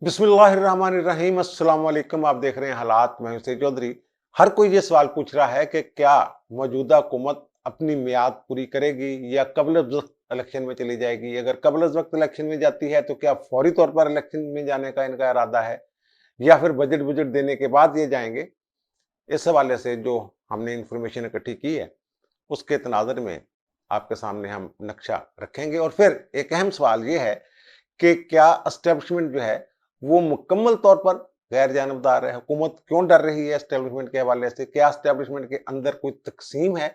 बिस्मिल्लाहिर्रहमानिर्रहीम। अस्सलाम वालेकुम। आप देख रहे हैं हालात। मैं सैयद चौधरी। हर कोई ये सवाल पूछ रहा है कि क्या मौजूदा हुकूमत अपनी मियाद पूरी करेगी या कबल वक्त इलेक्शन में चली जाएगी। अगर कबल वक्त इलेक्शन में जाती है तो क्या फौरी तौर पर इलेक्शन में जाने का इनका इरादा है या फिर बजट बजट देने के बाद ये जाएंगे। इस हवाले से जो हमने इंफॉर्मेशन इकट्ठी की है उसके तनाज़ुर में आपके सामने हम नक्शा रखेंगे। और फिर एक अहम सवाल ये है कि क्या एस्टेब्लिशमेंट जो है वो मुकम्मल तौर पर गैर जानबदार है। हुकूमत क्यों डर रही है एस्टेब्लिशमेंट के हवाले से। क्या एस्टेब्लिशमेंट के अंदर कोई तकसीम है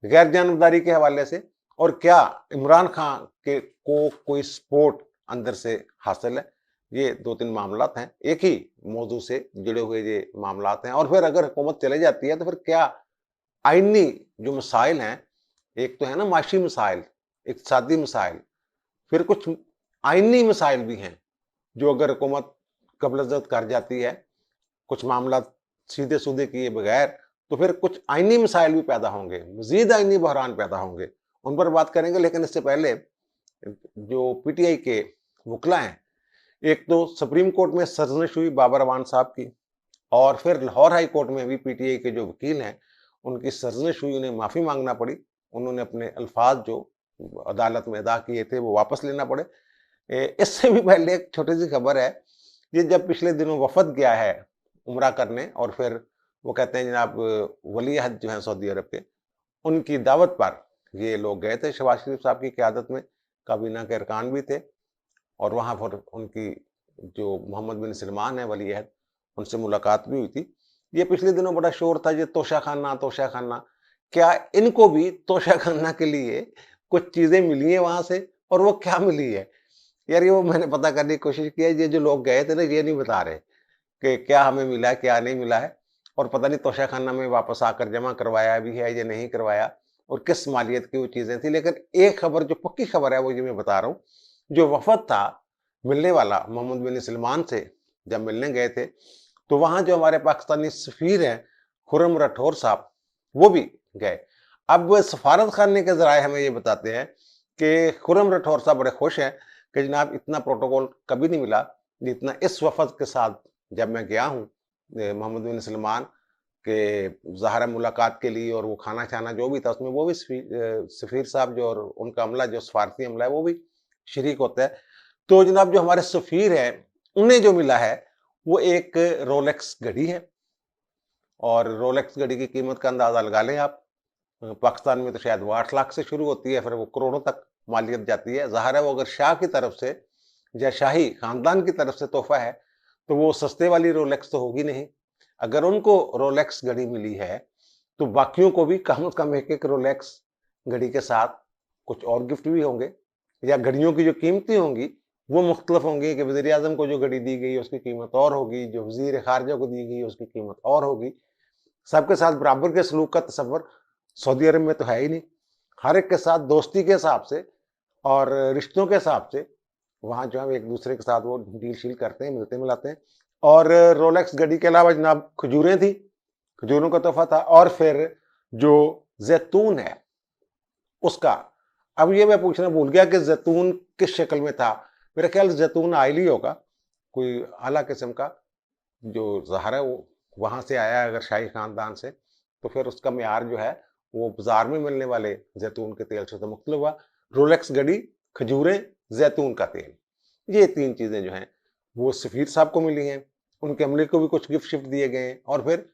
गैर जानबदारी के हवाले से, और क्या इमरान खान के को कोई सपोर्ट अंदर से हासिल है। ये दो तीन मामलात हैं, एक ही मौजू से जुड़े हुए ये मामलात हैं। और फिर अगर हुकूमत चले जाती है तो फिर क्या आइनी जो मसाइल हैं, एक तो है ना माशी मसाइल, इक़्तिसादी मसाइल, फिर कुछ आइनी मसाइल भी हैं जो अगर हुकूमत कबज़त कर जाती है, कुछ मामला सीधे सूधे किए बगैर, तो फिर कुछ आइनी मसाइल भी पैदा होंगे, मजीद आइनी बहरान पैदा होंगे। उन पर बात करेंगे, लेकिन इससे पहले जो पीटीआई के वकला हैं, एक तो सुप्रीम कोर्ट में सरजनिश हुई बाबर अवान साहब की, और फिर लाहौर हाई कोर्ट में भी पीटीआई के जो वकील हैं उनकी सरजनिश हुई, उन्हें माफ़ी मांगना पड़ी। उन्होंने अपने अल्फाज जो अदालत में अदा किए थे वो वापस लेना पड़े। इससे भी पहले एक छोटी सी खबर है, ये जब पिछले दिनों वफद गया है उम्रा करने, और फिर वो कहते हैं जनाब वली अहद जो हैं सऊदी अरब के, उनकी दावत पर ये लोग गए थे। शहबाज शरीफ साहब की क़यादत में काबीना के अरकान भी थे, और वहाँ पर उनकी जो मोहम्मद बिन सलमान है वली अहद, उनसे मुलाकात भी हुई थी। ये पिछले दिनों बड़ा शोर था, ये तोशा खाना तोशा खाना। क्या इनको भी तोशा खाना के लिए कुछ चीज़ें मिली हैं वहाँ से, और वो क्या मिली है यार। ये वो मैंने पता करने की कोशिश की है, ये जो लोग गए थे ना ये नहीं बता रहे कि क्या हमें मिला है क्या नहीं मिला है, और पता नहीं तोशा खाना में वापस आकर जमा करवाया भी है या नहीं करवाया, और किस मालियत की वो चीज़ें थी। लेकिन एक खबर जो पक्की खबर है वो ये मैं बता रहा हूँ, जो वफद था मिलने वाला मोहम्मद बिन सलमान से जब मिलने गए थे, तो वहाँ जो हमारे पाकिस्तानी सफ़ीर हैं खुर्रम राठौर साहब, वो भी गए। अब सफारत खाने के ज़राए हमें ये बताते हैं कि खुर्रम राठौर साहब बड़े खुश हैं कि जनाब इतना प्रोटोकॉल कभी नहीं मिला जितना इस वफद के साथ जब मैं गया हूँ मोहम्मद बिन सलमान के ज़ाहिर मुलाकात के लिए, और वो खाना छाना जो भी था उसमें वो भी सफ़ीर साहब जो और उनका अमला जो सफारती अमला है वो भी शरीक होता है। तो जनाब जो हमारे सफ़ीर हैं उन्हें जो मिला है वो एक रोलेक्स घड़ी है, और रोलेक्स घड़ी की कीमत का अंदाज़ा लगा लें आप। पाकिस्तान में तो शायद वो 8 लाख से शुरू होती है, फिर वो करोड़ों तक मालियत जाती है। ज़ाहिर है वो अगर शाह की तरफ से या शाही ख़ानदान की तरफ से तोहफ़ा है तो वो सस्ते वाली रोलेक्स तो होगी नहीं। अगर उनको रोलेक्स घड़ी मिली है तो बाकियों को भी कम से कम एक-एक रोलेक्स घड़ी के साथ कुछ और गिफ्ट भी होंगे, या घड़ियों की जो कीमतें होंगी वो मुख्तलिफ होंगी कि वज़ीर-ए-आज़म को जो घड़ी दी गई उसकी कीमत और होगी, जो वज़ीर ख़ारिजा को दी गई उसकी कीमत और होगी। सबके साथ बराबर के सलूक का तसव्वुर सऊदी अरब में तो है ही नहीं। हर एक के साथ दोस्ती के हिसाब से और रिश्तों के हिसाब से वहाँ जो है एक दूसरे के साथ वो डील शील करते हैं, मिलते मिलाते हैं। और रोलेक्स घड़ी के अलावा जनाब खजूरें थी, खजूरों का तोहफा था, और फिर जो जैतून है उसका। अब ये मैं पूछना भूल गया कि जैतून किस शक्ल में था। मेरा ख्याल जैतून ऑयल ही होगा, कोई आला किस्म का, जो ज़ाहिर है वो वहाँ से आया है अगर शाही ख़ानदान से, तो फिर उसका मियार जो है वो बाज़ार में मिलने वाले जैतून के तेल से तो मुख्तलिफ हुआ। रोलेक्स घड़ी, खजूरें, जैतून का तेल, ये 3 चीज़ें जो हैं वो सफ़ीर साहब को मिली हैं। उनके अमले को भी कुछ गिफ्ट शिफ्ट दिए गए हैं, और फिर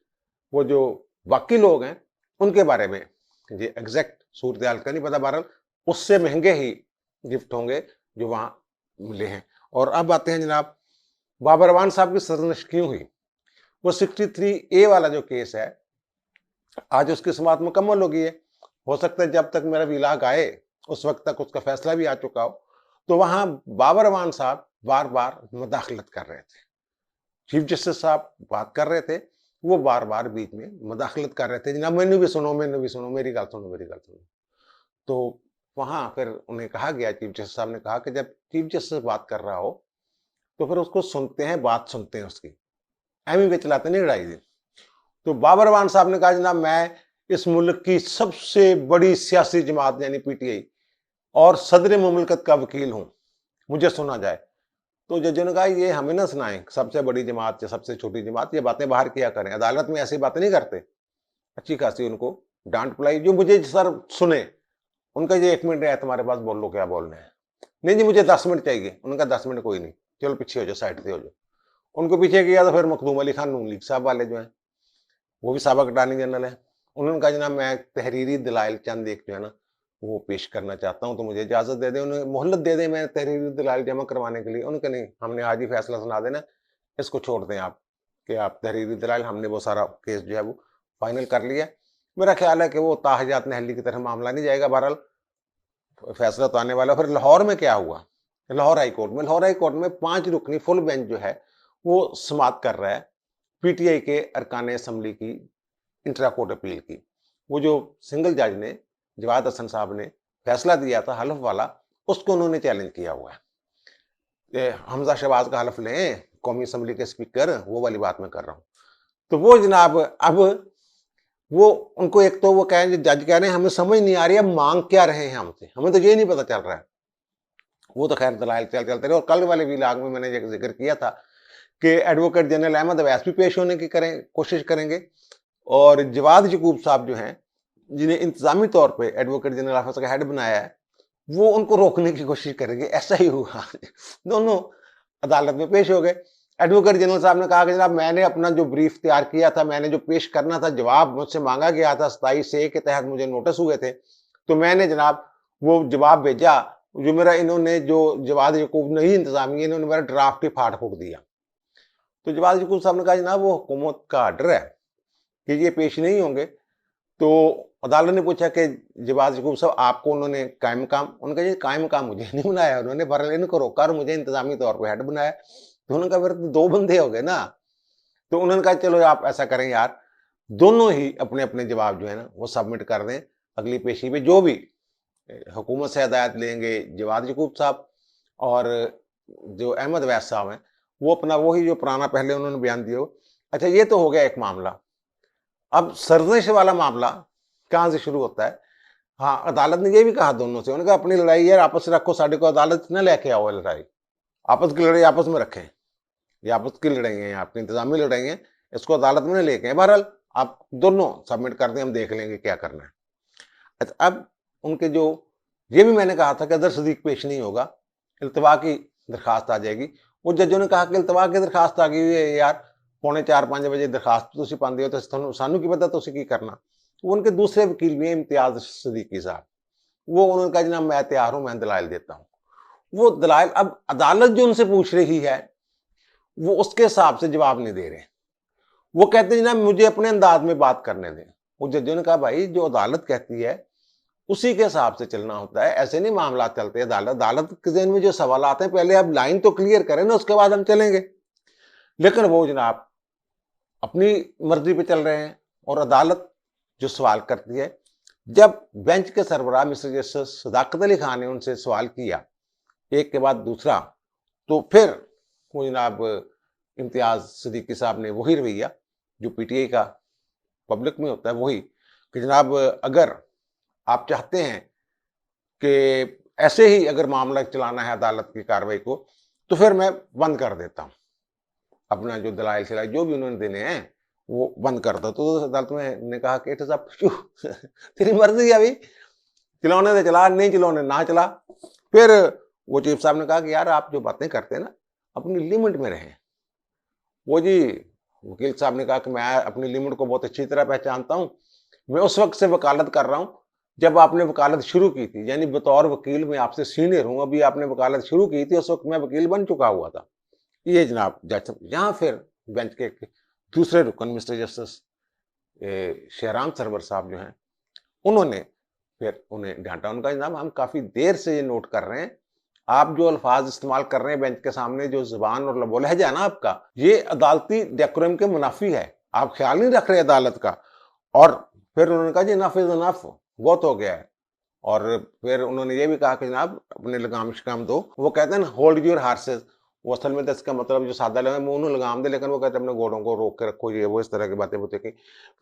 वो जो बाकी लोग हैं उनके बारे में ये एग्जैक्ट सूरत-ए-हाल का नहीं पता, बहरहाल उससे महंगे ही गिफ्ट होंगे जो वहाँ मिले हैं। और अब आते हैं जनाब बाबर अवान साहब की सरजनिश क्यों हुई। वो 63A वाला जो केस है आज उसकी समाअत मुकम्मल हो गई है। हो सकता है जब तक मेरा विलाग आए उस वक्त तक उसका फैसला भी आ चुका हो। तो वहाँ बाबर अवान साहब बार बार मुदाखलत कर रहे थे। चीफ जस्टिस साहब बात कर रहे थे, वो बार बार बीच में मुदाखलत कर रहे थे, जनाब मैनू भी सुनो, मेरी गल सुनो, मेरी गल सुनो। तो वहाँ फिर उन्हें कहा गया, चीफ जस्टिस साहब ने कहा कि जब चीफ जस्टिस बात कर रहा हो तो फिर उसको सुनते हैं, बात सुनते हैं उसकी, एवं वे चलाते नहीं लड़ाई। तो बाबर अवान साहब ने कहा जनाब मैं इस मुल्क की सबसे बड़ी सियासी जमात यानी पीटीआई और सदर मुमलिकत का वकील हूं, मुझे सुना जाए। تو जजों ने कहा ये हमें ना सुनाएं, सबसे बड़ी जमात या सबसे छोटी जमात ये बातें बाहर किया करें, अदालत में ऐसी बातें नहीं करते। अच्छी खासी उनको डांट पड़ाई, जो मुझे सर सुने उनका ये 1 मिनट है तुम्हारे पास, बोल लो क्या बोलना है। नहीं जी मुझे 10 मिनट चाहिए। उनका 10 मिनट कोई नहीं, चलो पीछे हो जाओ, साइड से हो जाओ। उनको पीछे किया तो फिर मखदूम अली खान नून लीग साहब वाले जो हैं, वो भी साबिक अटॉर्नी जनरल है, उन्होंने कहा जनाब मैं तहरीरी दलाइल चंद एक जो है ना वो पेश करना चाहता हूं, तो मुझे इजाजत दे दें, उन्हें मोहलत दे दें मैं तहरीरी दलाइल जमा करवाने के लिए। उनका नहीं, हमने आज ही फैसला सुना देना, इसको छोड़ दें आप कि आप तहरीरी दलाइल, हमने वो सारा केस जो है वो फाइनल कर लिया। मेरा ख्याल है कि वो ताहजात नहली की तरह मामला नहीं जाएगा। बहरहाल फैसला तो आने वाला। फिर लाहौर में क्या हुआ, लाहौर हाई कोर्ट में 5 रुकनी फुल बेंच जो है वो समाअत कर रहा है पीटीआई के अरकान असम्बली की इंट्रा कोर्ट अपील की। वो जो सिंगल जज ने जवाद हसन साहब ने फैसला दिया था हलफ वाला, उसको उन्होंने चैलेंज किया हुआ है। हमजा शहबाज का हलफ लें, कौमी असम्बली के स्पीकर, वो वाली बात मैं कर रहा हूं। तो वो जनाब अब वो उनको एक तो वो कहें, जज कह रहे हैं हमें समझ नहीं आ रही है मांग क्या रहे हैं हमसे, हमें तो ये नहीं पता चल रहा है। वो तो खैर दलाइल चलते रहे। और कल वाले व्लॉग में मैंने जिक्र किया था कि एडवोकेट जनरल अहमद अवैस भी पेश होने की कोशिश करेंगे, और जवाद यकूब साहब जो हैं जिन्हें इंतजामी तौर पे एडवोकेट जनरल ऑफिस का हेड बनाया है, वो उनको रोकने की कोशिश करेंगे। ऐसा ही हुआ, दोनों अदालत में पेश हो गए। एडवोकेट जनरल साहब ने कहा कि जनाब मैंने अपना जो ब्रीफ तैयार किया था, मैंने जो पेश करना था, जवाब मुझसे मांगा गया था 27A के तहत मुझे नोटिस हुए थे, तो मैंने जनाब वो जवाब भेजा, जो मेरा इन्होंने जो जवाद यकूब नहीं इंतजामिया, इन्होंने मेरा ड्राफ्ट ही फाड़ फूक दिया। तो जवाद यकूब साहब ने कहा जनाब वो हुकूमत का आर्डर है कि ये पेश नहीं होंगे। तो अदालत ने पूछा कि जवाद यकूब साहब आपको उन्होंने कायम काम, उनका ये कायम काम मुझे नहीं बनाया, उन्होंने बहरहाल इनको रोका और मुझे इंतजामी तौर पर हेड बनाया। तो उन्होंने कहा फिर तो 2 बंदे हो गए ना। तो उन्होंने कहा चलो आप ऐसा करें यार, दोनों ही अपने अपने जवाब जो है ना वो सबमिट कर दें अगली पेशी पे। जो भी हुकूमत से हदायत लेंगे जवाद यकूब साहब, और जो अहमद अवैस साहब हैं वो अपना वही जो पुराना पहले उन्होंने बयान दिया हो। अच्छा ये तो हो गया एक मामला। अब सरजिश वाला मामला कहाँ से शुरू होता है? हाँ, अदालत ने ये भी कहा दोनों से, उन्होंने कहा अपनी लड़ाई यार आपस में रखो, साढ़े को अदालत न लेके आओ लड़ाई, आपस की लड़ाई आपस में रखें, ये आपस की लड़ाई है, आपकी इंतजामी लड़ाई है, इसको अदालत में लेके आए। बहरहाल आप दोनों सबमिट कर दें, हम देख लेंगे क्या करना है। अच्छा अब उनके जो ये भी मैंने कहा था कि अदर सदीक पेश नहीं होगा, इल्तवा की दरखास्त आ जाएगी। वो जजों ने कहा कि इल्तवा की दरखास्त आ गई हुई है यार, 4:45 बजे दरखास्त तुसी पांदे हो तो सानू की पता तुसी की करना। वो उनके दूसरे वकील भी इम्तियाज सदीकी साहब, वो उन्होंने कहा जनाब मैं तैयार हूं, मैं दलाइल देता हूं। वो दलाइल अब अदालत जो उनसे पूछ रही है वो उसके हिसाब से जवाब नहीं दे रहे। वो कहते हैं जनाब मुझे अपने अंदाज में बात करने दें। वो जजों ने कहा भाई जो अदालत कहती है उसी के हिसाब से चलना होता है, ऐसे नहीं मामला चलते। अदालत के ज़हन में जो सवाल आते हैं पहले आप लाइन तो क्लियर करें ना, उसके बाद हम चलेंगे। लेकिन वो जनाब अपनी मर्जी पे चल रहे हैं, और अदालत जो सवाल करती है, जब बेंच के सरबराह मिस्टर जस्टिस सदाकत अली खान ने उनसे सवाल किया एक के बाद दूसरा, तो फिर वो जनाब इम्तियाज सदीकी साहब ने वही रवैया जो पीटीआई का पब्लिक में होता है, वही कि जनाब अगर आप चाहते हैं कि ऐसे ही अगर मामला चलाना है अदालत की कार्रवाई को, तो फिर मैं बंद कर देता हूं, अपना जो दलाइल शलाइल जो भी उन्होंने देने हैं वो बंद कर दो। तो अदालत में ने कहा कि it is up to you, तेरी मर्जी है, अभी चलाने दे चला, नहीं चलाने ना चला। फिर वो चीफ साहब ने कहा कि यार आप जो बातें करते हैं ना अपनी लिमिट में रहें। वो जी वकील साहब ने कहा कि मैं अपनी लिमिट को बहुत अच्छी तरह पहचानता हूं, मैं उस वक्त से वकालत कर रहा हूं जब आपने वकालत शुरू की थी, यानी बतौर वकील मैं आपसे सीनियर हूं, अभी आपने वकालत शुरू की थी उस वक्त मैं वकील बन चुका हुआ था। ये जनाब जज साहब यहाँ फिर बेंच के दूसरे रुकन मिस्टर जस्टिस शेहराम सरवर साहब जो हैं उन्होंने फिर उन्हें डांटा। उनका जनाब हम काफी देर से ये नोट कर रहे हैं, आप जो अल्फाज इस्तेमाल कर रहे हैं बेंच के सामने, जो जुबान और लबो लहजा है ना आपका, ये अदालती डेकोरम के मुनाफी है, आप ख्याल नहीं रख रहे अदालत का। और फिर उन्होंने कहा जी इनफ इज इनफ, बहुत हो गया है। और फिर उन्होंने ये भी कहा कि जनाब अपने लगाम शिकाम दो। वो कहते हैं ना होल्ड योर हार्सेस, वो असल में तो इसका मतलब जो सादा लगा मुंह में लगाम दे, लेकिन वो कहते हैं अपने घोड़ों को रोक के रखो, ये वो इस तरह की बातें होती की।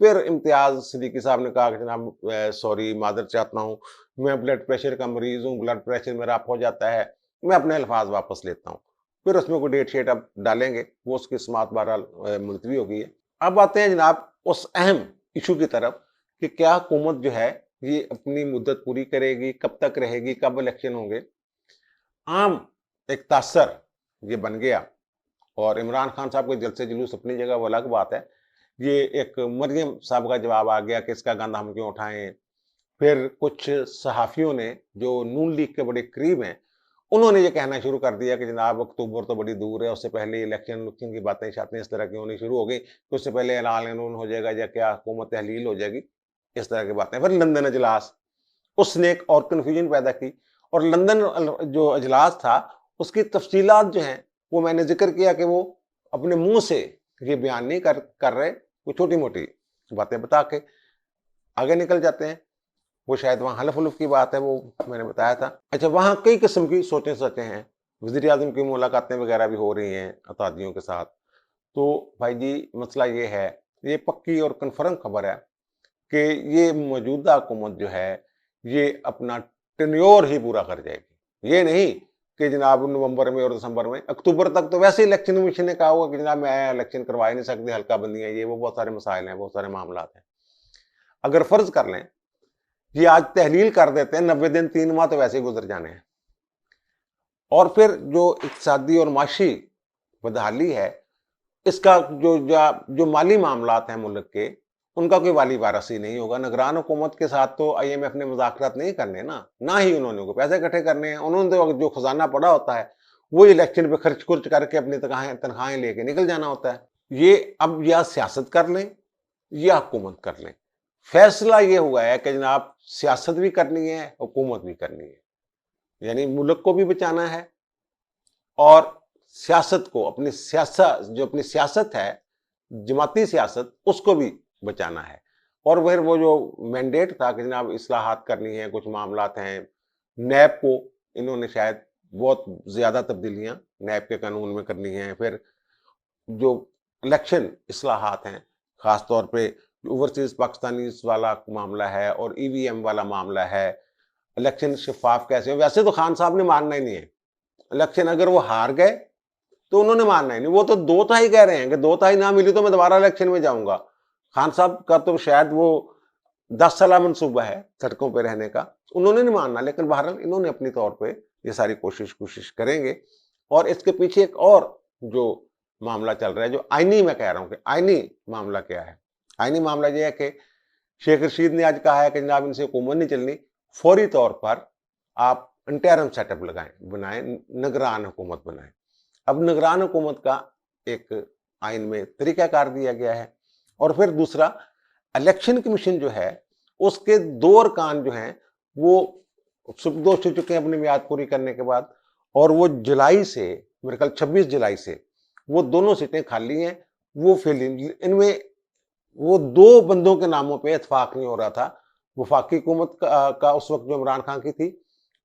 फिर इम्तियाज सिद्दीकी साहब ने कहा कि जनाब सॉरी मादर चाहता हूँ, मैं ब्लड प्रेशर का मरीज हूँ, ब्लड प्रेशर मेरा अप हो जाता है, मैं अपने अल्फाज वापस लेता हूँ। फिर उसमें कोई डेट शेट अब डालेंगे, वो उसकी समाअत बहरहाल मुलतवी हो गई है। अब आते हैं जनाब उस अहम इशू की तरफ कि क्या हुकूमत जो है ये अपनी मुद्दत पूरी करेगी, कब तक रहेगी, कब इलेक्शन होंगे। आम एक तासर ये बन गया, और इमरान खान साहब के जलसे जुलूस अपनी जगह वो अलग बात है। ये एक मरियम साहब का जवाब आ गया कि इसका गंद हम क्यों उठाएं। फिर कुछ सहाफ़ियों ने जो नून लीग के बड़े करीब हैं, उन्होंने ये कहना शुरू कर दिया कि जनाब अक्टूबर तो बड़ी दूर है, उससे पहले इलेक्शन की बातें शातें इस तरह की होनी शुरू हो गई, तो उससे पहले ऐलान हो जाएगा या क्या हुकूमत तहलील हो जाएगी, इस तरह की बातें। फिर लंदन अजलास, उसने एक और कन्फ्यूजन पैदा की, और लंदन जो अजलास था उसकी तफसीलात जो हैं वो मैंने जिक्र किया कि वो अपने मुंह से ये बयान नहीं कर रहे, वो छोटी मोटी बातें बता के आगे निकल जाते हैं। वो शायद वहाँ हलफ उलफ की बात है, वो मैंने बताया था। अच्छा, वहाँ कई किस्म की सोचें हैं, वज़ीर आज़म की मुलाकातें वगैरह भी हो रही हैं अतादियों के साथ। तो भाई जी मसला ये है, ये पक्की और कन्फर्म खबर है कि ये मौजूदा हुकूमत जो है ये अपना टेन्योर ही पूरा कर जाएगी। ये नहीं कि जनाब नवंबर में और दिसंबर में, अक्टूबर तक तो वैसे इलेक्शन कमीशन ने कहा होगा कि जनाब मैं इलेक्शन करवा ही नहीं सकती, हल्का बंदियां ये वो बहुत सारे मसाइल हैं, बहुत सारे मामला हैं। अगर फर्ज कर लें ये आज तहलील कर देते हैं, 90 दिन 3 माह तो वैसे ही गुजर जाने हैं, और फिर जो इक़्तिसादी और माशी बदहाली है, इसका जो माली मामलात हैं मुल्क के, उनका कोई वाली वारस ही नहीं होगा। निगरान हुकूमत के साथ तो IMF ने मुज़ाकरात नहीं करने ना ही उन्होंने कोई पैसे इकट्ठे करने हैं। उन्होंने तो जो खजाना पड़ा होता है वो इलेक्शन पे खर्च कुर्च करके अपनी तनख्वाहें लेके निकल जाना होता है। ये अब या सियासत कर लें या हुकूमत कर लें, फैसला ये हुआ है कि जनाब सियासत भी करनी है, हुकूमत भी करनी है, यानी मुल्क को भी बचाना है और सियासत को, अपनी सियासत है, जमाती सियासत, उसको भी बचाना है। और फिर वो जो मैंडेट था कि जनाब इस्लाहात करनी है, कुछ मामलात हैं, नैब को इन्होंने शायद बहुत ज्यादा तब्दीलियां नैब के कानून में करनी है। फिर जो इलेक्शन इस्लाहात हैं, खासतौर पे ओवरसीज पाकिस्तानी वाला मामला है और EVM वाला मामला है, इलेक्शन शफाफ कैसे हो। वैसे तो खान साहब ने मानना ही नहीं है इलेक्शन, अगर वो हार गए तो उन्होंने मानना ही नहीं, वो तो 2 तिहाई कह रहे हैं कि 2 तिहाई ना मिली तो मैं दोबारा इलेक्शन में जाऊंगा। खान साहब का तो शायद वो 10 साल मंसूबा है सड़कों पे रहने का, उन्होंने नहीं मानना, लेकिन बहरहाल इन्होंने अपनी तौर पे ये सारी कोशिश करेंगे। और इसके पीछे एक और जो मामला चल रहा है, जो आईनी, मैं कह रहा हूँ कि आईनी मामला क्या है। आईनी मामला यह है कि शेख रशीद ने आज कहा है कि जनाब इनसे हुकूमत नहीं चलनी, फौरी तौर पर आप इंटरिम सेटअप बनाएं, निगरान हुकूमत बनाएं। अब निगरान हुकूमत का एक आइन में तरीकाकार दिया गया है। और फिर दूसरा, इलेक्शन कमीशन जो है उसके 2 अरकान जो हैं वो सुबदोश हो चुके हैं अपनी मियाद पूरी करने के बाद, और वो जुलाई से, मेरे ख्याल 26 जुलाई से वो दोनों सीटें खाली हैं। वो इनमें वो 2 बंदों के नामों पे इत्फाक नहीं हो रहा था, वफाकी हुकूमत का उस वक्त जो इमरान खान की थी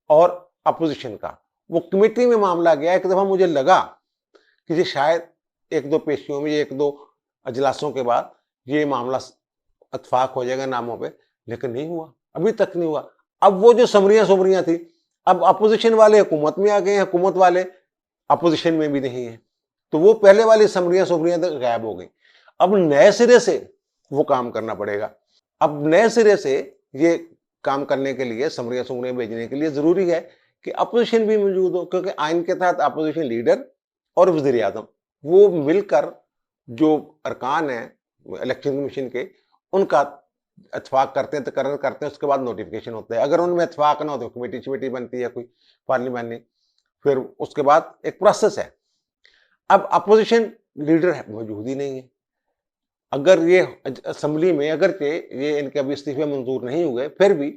और अपोजिशन का। वो कमेटी में मामला गया, एक दफा मुझे लगा कि ये शायद 1-2 पेशियों में, 1-2 अजलासों के बाद ये मामला इत्फाक हो जाएगा नामों पे, लेकिन नहीं हुआ, अभी तक नहीं हुआ। अब वो जो समरियां थी, अब अपोजिशन वाले हुकूमत में आ गए हैं, हुकूमत वाले अपोजिशन में भी नहीं है, तो वो पहले वाली समरियां तक गायब हो गई। अब नए सिरे से वो काम करना पड़ेगा। अब नए सिरे से ये काम करने के लिए, समरियां भेजने के लिए जरूरी है कि अपोजिशन भी मौजूद हो, क्योंकि आइन के तहत अपोजिशन लीडर और वज़ीर आज़म वो मिलकर जो अरकान है इलेक्शन कमीशन के, उनका इत्फाक करते हैं, तकर्रर करते हैं, उसके बाद नोटिफिकेशन होता है। अगर उनमें इत्फाक ना हो तो कमेटी बनती है कोई पार्लियामेंट, फिर उसके बाद एक प्रोसेस है। अब अपोजिशन लीडर मौजूद ही नहीं है। अगर ये असेंबली में, अगर ये इनके अभी इस्तीफे मंजूर नहीं हुए, फिर भी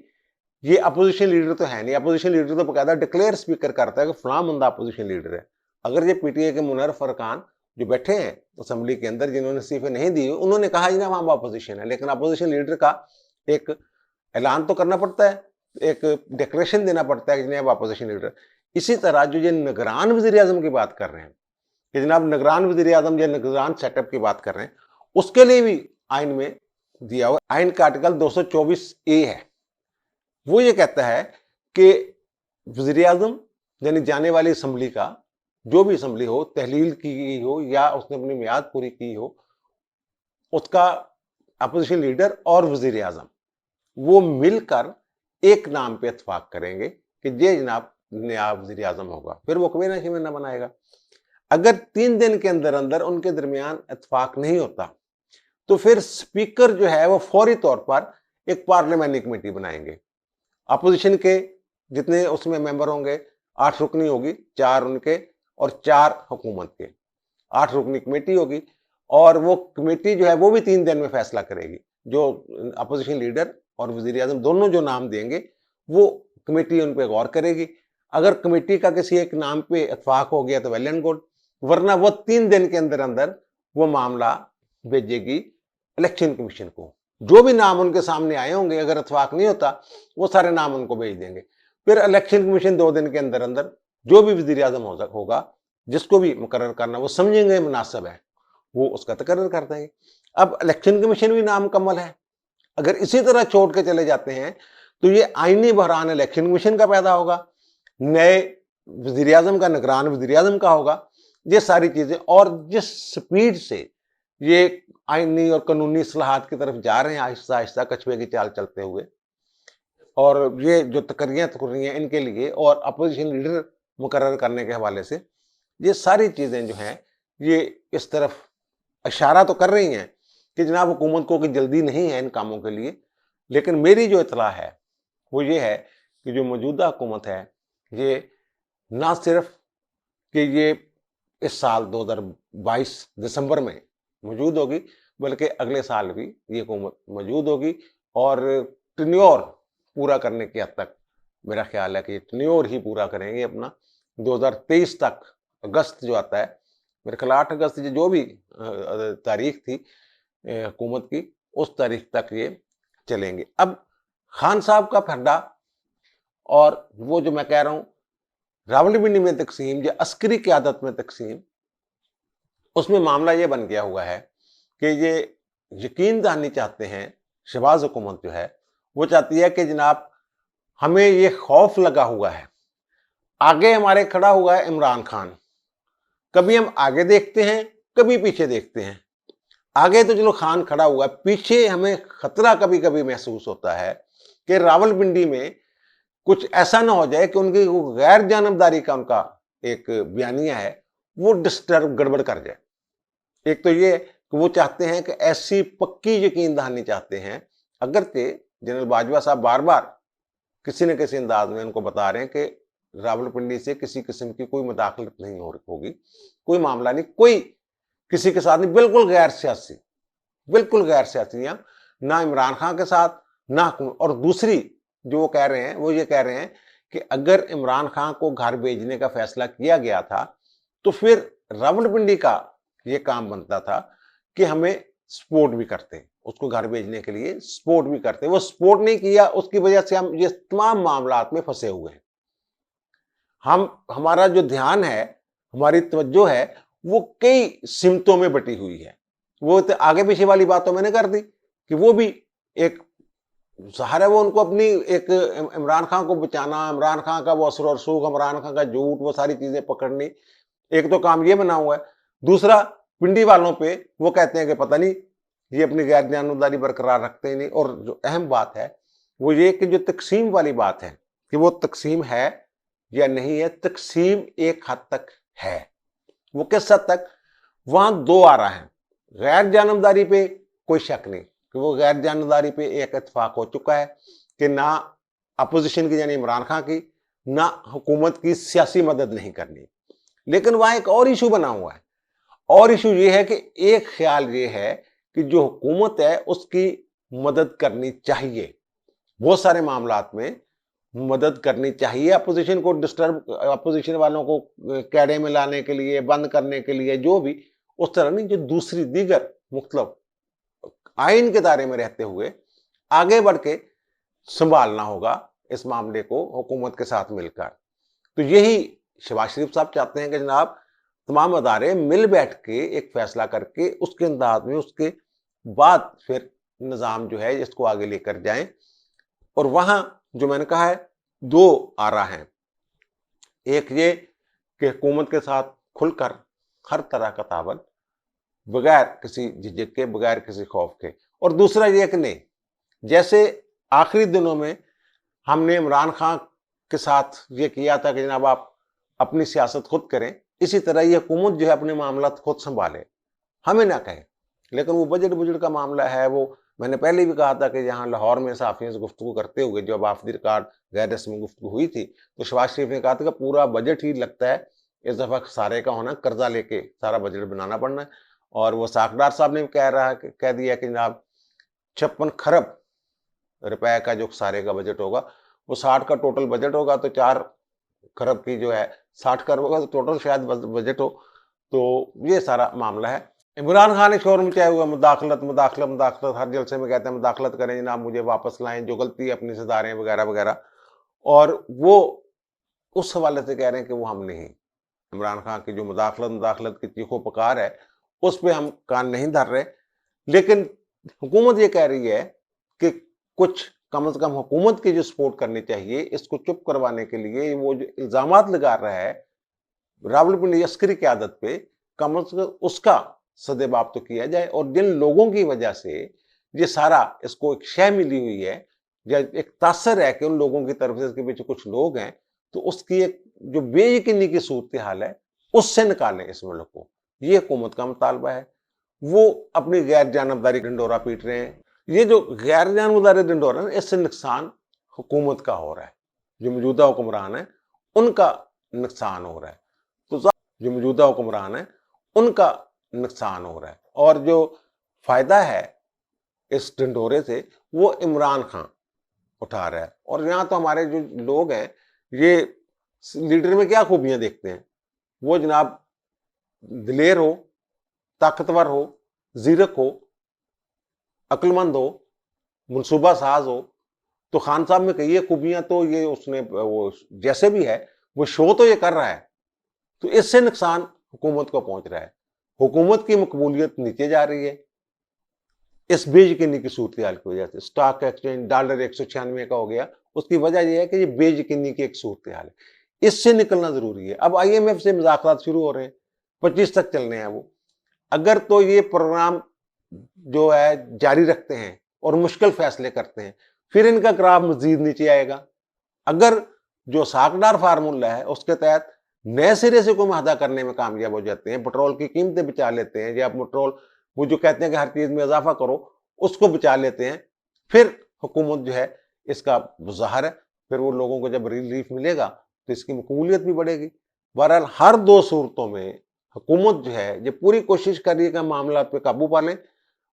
ये अपोजिशन लीडर तो है नहीं। अपोजिशन लीडर तो बकायदा डिक्लेयर स्पीकर करता है कि फलां बंदा अपोजिशन लीडर है। अगर ये PTI के मुनर्रफ अरकान जो बैठे हैं असेंबली के अंदर, जिन्होंने इस्तीफे नहीं दिए, उन्होंने कहा जी ना हम अपोजिशन है, लेकिन अपोजिशन लीडर का एक ऐलान तो करना पड़ता है, एक डिक्लेरेशन देना पड़ता है कि जनाब अपोजिशन लीडर। इसी तरह जो ये निगरान वज़ीर आज़म की बात कर रहे हैं कि जनाब निगरान वज़ीर आज़म या निगरान सेटअप की बात कर रहे हैं, उसके लिए भी आइन में दिया हुआ, आइन का आर्टिकल 224A है। वो ये कहता है कि वज़ीर आज़म यानी जाने वाली असेंबली का जो भी असम्बली हो, तहलील की गई हो या उसने अपनी मियाद पूरी की हो, उसका अपोजिशन लीडर और वजीर आजम वो मिलकर एक नाम पे इत्तेफाक करेंगे कि ये जनाब नया वजीर आजम होगा, फिर वो कबीना शमीना बनाएगा। अगर 3 दिन के अंदर अंदर उनके दरमियान इत्तेफाक नहीं होता तो फिर स्पीकर जो है वो फौरी तौर पर एक पार्लियामेंट्री कमेटी बनाएंगे। अपोजिशन के जितने उसमें मेंबर होंगे, 8 रुकनी होगी, 4 उनके और 4 हुकूमत के, 8 रुकनी कमेटी होगी और वो कमेटी जो है वो भी 3 दिन में फैसला करेगी। जो अपोजिशन लीडर और वजीर आजम दोनों जो नाम देंगे वो कमेटी उन पर गौर करेगी। अगर कमेटी का किसी एक नाम पे इत्तेफाक हो गया तो वेल एंड गुड, वरना वो 3 दिन के अंदर अंदर वो मामला भेजेगी इलेक्शन कमीशन को। जो भी नाम उनके सामने आए होंगे, अगर इत्तेफाक नहीं होता वो सारे नाम उनको भेज देंगे। फिर इलेक्शन कमीशन 2 दिन के अंदर अंदर जो भी वजीर आजम होगा, जिसको भी मुकर्रर करना वो समझेंगे मुनासिब है, वो उसका तकर्रर कर देंगे। अब इलेक्शन कमीशन भी नामुकम्मल है, अगर इसी तरह छोड़ के चले जाते हैं तो ये आईनी बहरान इलेक्शन कमीशन का पैदा होगा, नए वजीर आजम का निगरान वजीर आजम का होगा। ये सारी चीजें, और जिस स्पीड से ये आईनी और कानूनी इस्लाहात की तरफ जा रहे हैं आहिस्ता आहिस्ता कछुए की चाल चलते हुए, और ये जो तकर्रियां इनके लिए और अपोजिशन लीडर मुकर्रर करने के हवाले से, ये सारी चीजें जो हैं ये इस तरफ इशारा तो कर रही हैं कि जनाब हुकूमत को कोई जल्दी नहीं है इन कामों के लिए। लेकिन मेरी जो इतला है वो ये है कि जो मौजूदा हुकूमत है ये ना सिर्फ कि ये इस साल 2022 दिसंबर में मौजूद होगी, बल्कि अगले साल भी ये हुकूमत मौजूद होगी और टेन्योर पूरा करने की हद तक मेरा ख्याल है कि टेन्योर ही पूरा करेंगे अपना। 2023 तक, अगस्त जो आता है, मेरे ख्याल 8 अगस्त जो भी तारीख थी हुकूमत की, उस तारीख तक ये चलेंगे। अब खान साहब का फड्डा और वो जो मैं कह रहा हूं रावलपिंडी में तकसीम या अस्करी क़यादत में तकसीम, उसमें मामला ये बन गया हुआ है कि ये यकीन दहानी चाहते हैं, शहबाज हुकूमत जो है वो चाहती है कि जनाब हमें ये खौफ लगा हुआ है, आगे हमारे खड़ा हुआ है इमरान खान, कभी हम आगे देखते हैं कभी पीछे देखते हैं। आगे तो चलो खान खड़ा हुआ है, पीछे हमें खतरा कभी कभी महसूस होता है कि रावलपिंडी में कुछ ऐसा ना हो जाए कि उनकी गैर जानबदारी का उनका एक बयानिया है वो डिस्टर्ब गड़बड़ कर जाए। एक तो ये कि वो चाहते हैं कि ऐसी पक्की यकीन दहानी चाहते हैं, अगरचे जनरल बाजवा साहब बार बार किसी न किसी अंदाज में उनको बता रहे हैं कि रावलपिंडी से किसी किस्म की कोई मुदाखलत नहीं होगी, कोई मामला नहीं, कोई किसी के साथ नहीं, बिल्कुल गैर सियासी, ना इमरान खान के साथ ना। और दूसरी जो वो कह रहे हैं वो ये कह रहे हैं कि अगर इमरान खान को घर भेजने का फैसला किया गया था तो फिर रावलपिंडी का ये काम बनता था कि हमें सपोर्ट भी करते, उसको घर भेजने के लिए सपोर्ट भी करते। वो सपोर्ट नहीं किया, उसकी वजह से हम ये तमाम मामलात में फंसे हुए हैं। हमारा जो ध्यान है, हमारी तवज्जो है वो कई सिमतों में बटी हुई है। वो तो आगे पीछे वाली बातों मैंने कर दी कि वो भी एक सहारा, वो उनको अपनी एक इमरान खान को बचाना, इमरान खान का वो असर और सूख, इमरान खान का झूठ, वो सारी चीजें पकड़नी, एक तो काम ये बना हुआ है। दूसरा, पिंडी वालों पे वो कहते हैं कि पता नहीं ये अपनी गैर जानबदारी बरकरार रखते ही नहीं। और जो अहम बात है वो ये कि जो तकसीम वाली बात है कि वो तकसीम है या नहीं है, तकसीम एक हद तक है। वो किस हद तक, वहां दो आ रहा है, गैर जानबदारी पे कोई शक नहीं कि वो गैर जानबदारी पे एक इत्तेफाक हो चुका है कि ना अपोजिशन की यानी इमरान खान की ना हुकूमत की सियासी मदद नहीं करनी। लेकिन वहां एक और इशू बना हुआ है, और इशू ये है कि एक ख्याल ये है कि जो हुकूमत है उसकी मदद करनी चाहिए, बहुत सारे मामलात में मदद करनी चाहिए अपोजिशन को, डिस्टर्ब अपोजिशन वालों को कैडे में लाने के लिए, बंद करने के लिए, जो भी उस तरह नहीं, जो दूसरी दीगर मुख्तलिफ आइन के दायरे में रहते हुए आगे बढ़ के संभालना होगा इस मामले को हुकूमत के साथ मिलकर। तो यही शहबाज शरीफ साहब चाहते हैं कि जनाब तमाम अदारे मिल बैठ के एक फैसला करके उसके अंदाज में उसके बाद फिर निज़ाम जो है इसको आगे लेकर जाएं। और वहां जो मैंने कहा है दो आ रहा है, एक ये کہ हुकूमत के साथ खुलकर हर तरह का तावन, बगैर किसी झिझक के, बगैर किसी खौफ के। और दूसरा ये कि नहीं, जैसे आखिरी दिनों में हमने इमरान खान के साथ ये किया था कि जनाब आप अपनी सियासत खुद करें, इसी तरह ये हुकूमत जो है अपने मामला खुद संभाले, हमें ना कहे। लेकिन वो बजट का मामला है, वो मैंने पहले भी कहा था कि यहाँ लाहौर में सहाफ़ियों से गुफ्तगू करते हुए जब ऑफ द रिकॉर्ड गैर रस्मी गुफ्तगू हुई थी, तो शहबाज शरीफ ने कहा था कि पूरा बजट ही लगता है इस दफ़ा सारे का होना, कर्जा लेके सारा बजट बनाना पड़ना है। और वो साकडार साहब ने भी कह दिया कि जनाब 56 खरब रुपए का जो सारे का बजट होगा, वो 60 का टोटल बजट होगा, तो 4 खरब की जो है 60 खरब होगा, तो टोटल शायद बजट हो। तो ये सारा मामला है। इमरान खान ने शोर मचाया हुआ मुदाखलत मुदाखलत मुदाखलत, हर जलसे में कहते हैं मुदाखलत करें जनाब, मुझे वापस लाएं, जो गलती अपनी से दारें वगैरह वगैरह। और वो उस हवाले से कह रहे हैं कि वो हम नहीं, इमरान खान की जो मुदाखलत मुदाखलत की चीखों पुकार है, उस पर हम कान नहीं धर रहे। लेकिन हुकूमत ये कह रही है कि कुछ कम से कम हुकूमत की जो सपोर्ट करनी चाहिए, इसको चुप करवाने के लिए वो जो इल्जामात लगा रहा है रावलपिंडी अस्करी की आदत पे, कम से कम उसका सदेबाप तो किया जाए। और जिन लोगों की वजह से ये सारा इसको एक शय मिली हुई है, या एक तासर है कि उन लोगों की तरफ से इसके पीछे कुछ लोग हैं, तो उसकी एक जो बेयकीनी की सूरत हाल है, उससे निकालें इस मुल्क को। ये हुकूमत का मुतालबा है। वो अपनी गैर जानबदारी ढंडोरा पीट रहे हैं। ये जो गैर जानबदारी ढंडोरा है, इससे नुकसान हुकूमत का हो रहा है, जो मौजूदा हुक्मरान है उनका नुकसान हो रहा है। तो जो मौजूदा हुक्मरान है उनका नुकसान हो रहा है, और जो फायदा है इस ढंडोरे से वो इमरान खान उठा रहा है। और यहाँ तो हमारे जो लोग हैं, ये लीडर में क्या खूबियां देखते हैं, वो जनाब दिलेर हो, ताकतवर हो, जीरक हो, अक्लमंद हो, मनसूबा साज हो। तो खान साहब में कही खूबियां तो ये उसने वो जैसे भी है वो शो तो ये कर रहा है, तो इससे नुकसान हुकूमत को पहुंच रहा है। हुकूमत की मकबूलियत नीचे जा रही है इस बेयकीनी की सूरत हाल की वजह से। स्टॉक एक्सचेंज डॉलर 196 का हो गया, उसकी वजह यह है कि ये बेयकीनी की एक सूरत हाल है, इससे निकलना जरूरी है। अब IMF से मुज़ाकरात शुरू हो रहे हैं, 25 तक चलने हैं वो। अगर तो ये प्रोग्राम जो है जारी रखते हैं और मुश्किल फैसले करते हैं, फिर इनका ग्राफ मजीद नीचे आएगा। अगर जो साकडार फार्मूला है उसके तहत नए सिरे से कोई माहदा करने में कामयाब हो जाते हैं, पेट्रोल की कीमतें बचा लेते हैं, या पेट्रोल वो जो कहते हैं कि हर चीज में इजाफा करो, उसको बचा लेते हैं, फिर हुकूमत जो है इसका मुज़ाहर है, फिर वो लोगों को जब रिलीफ मिलेगा तो इसकी मकबूलियत भी बढ़ेगी। बहरहाल हर दो सूरतों में हुकूमत जो है ये पूरी कोशिश कर रही है कि मामला पे काबू पा लें,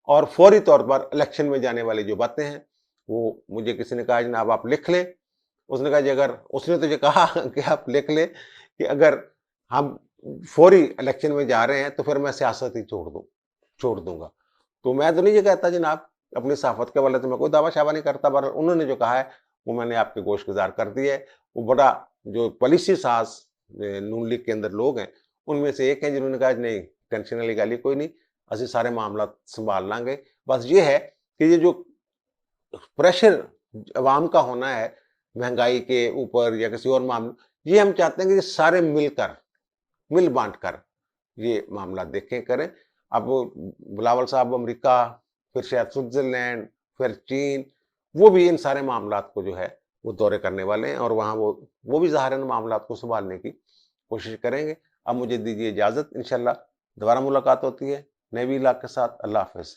और फौरी तौर पर इलेक्शन में जाने वाली जो बातें हैं, वो मुझे किसी ने कहा जनाब आप लिख लें। उसने कहा जी अगर, उसने तो ये कहा कि आप लिख लें कि अगर हम फौरी इलेक्शन में जा रहे हैं तो फिर मैं सियासत ही छोड़ दूंगा। तो मैं तो नहीं ये कहता जनाब, अपनी सहाफत के वाले तो मैं कोई दावा शावा नहीं करता, पर उन्होंने जो कहा है वो मैंने आपके गोश गुजार कर दिया है। वो बड़ा जो पॉलिसी साज नून लीग के अंदर लोग हैं, उनमें से एक है जिन्होंने कहा नहीं टेंशन वाली गाली कोई नहीं, असि सारे मामला संभाल लांगे। बस ये है कि ये जो प्रेशर अवाम का होना है महंगाई के ऊपर या किसी और मामले, ये हम चाहते हैं कि ये सारे मिल बांट कर ये मामला देखें करें। अब बिलावल साहब अमेरिका, फिर शायद स्विट्जरलैंड, फिर चीन, वो भी इन सारे मामलात को जो है वो दौरे करने वाले हैं, और वहाँ वो भी ज़ाहिर इन मामलात को संभालने की कोशिश करेंगे। अब मुझे दीजिए इजाज़त, इंशाल्लाह दोबारा मुलाकात होती है नए इलाके के साथ। अल्लाह हाफ़िज़।